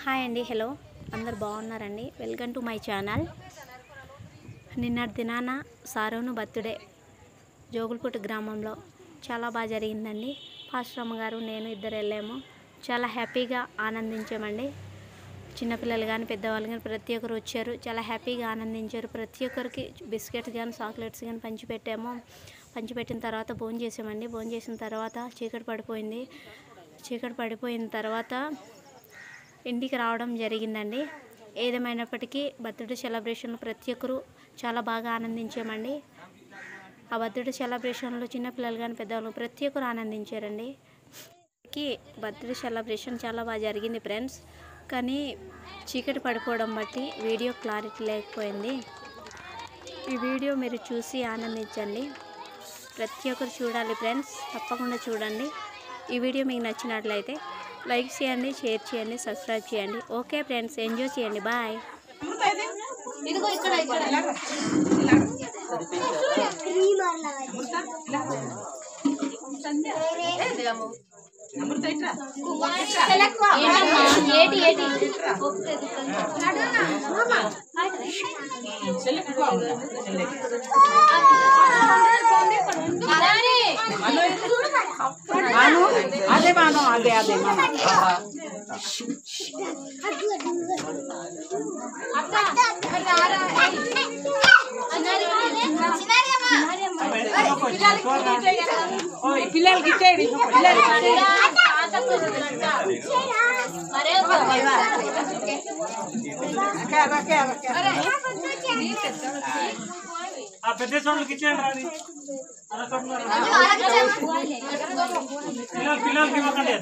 Hi అండి, hello అందరు బాగున్నారండి. Welcome to my channel. నిన్నటి దినాన సారోను బర్త్డే జోగులపుట్టు గ్రామంలో చాలా బాగా జరిగిందండి. పాస్టర్ అమ్మగారు నేను ఇద్దరు వెళ్ళాము. చాలా హ్యాపీగా ఆనందించామండి. చిన్నపిల్లలు కానీ పెద్దవాళ్ళు కానీ ప్రతి ఒక్కరు వచ్చారు. చాలా హ్యాపీగా ఆనందించారు. ప్రతి ఒక్కరికి బిస్కెట్స్ కానీ చాక్లెట్స్ కానీ పంచిపెట్టాము. పంచిపెట్టిన తర్వాత భోజనం చేసామండి. భోజనం చేసిన తర్వాత చీకటి పడిపోయింది. చీకటి పడిపోయిన తర్వాత ఇంటికి రావడం జరిగిందండి. ఏదేమైనప్పటికీ బర్త్డే సెలబ్రేషన్ ప్రతి ఒక్కరు చాలా బాగా ఆనందించామండి. ఆ బర్త్డే సెలబ్రేషన్లో చిన్నపిల్లలు కానీ పెద్దవాళ్ళు ప్రతి ఒక్కరు ఆనందించారండి. బర్త్డే సెలబ్రేషన్ చాలా బాగా జరిగింది ఫ్రెండ్స్. కానీ చీకటి పడిపోవడం బట్టి వీడియో క్లారిటీ లేకపోయింది. ఈ వీడియో మీరు చూసి ఆనందించండి. ప్రతి ఒక్కరు చూడాలి ఫ్రెండ్స్, తప్పకుండా చూడండి. ఈ వీడియో మీకు నచ్చినట్లయితే లైక్ చేయండి, షేర్ చేయండి, సబ్స్క్రైబ్ చేయండి. ఓకే ఫ్రెండ్స్, ఎంజాయ్ చేయండి. బాయ్. అదే మానం అదే అదే పిల్లలకి ఇచ్చేది పెద్ద సౌండ్కి ఇచ్చేయండి రాని పిల్లలకి ఇవ్వకండి.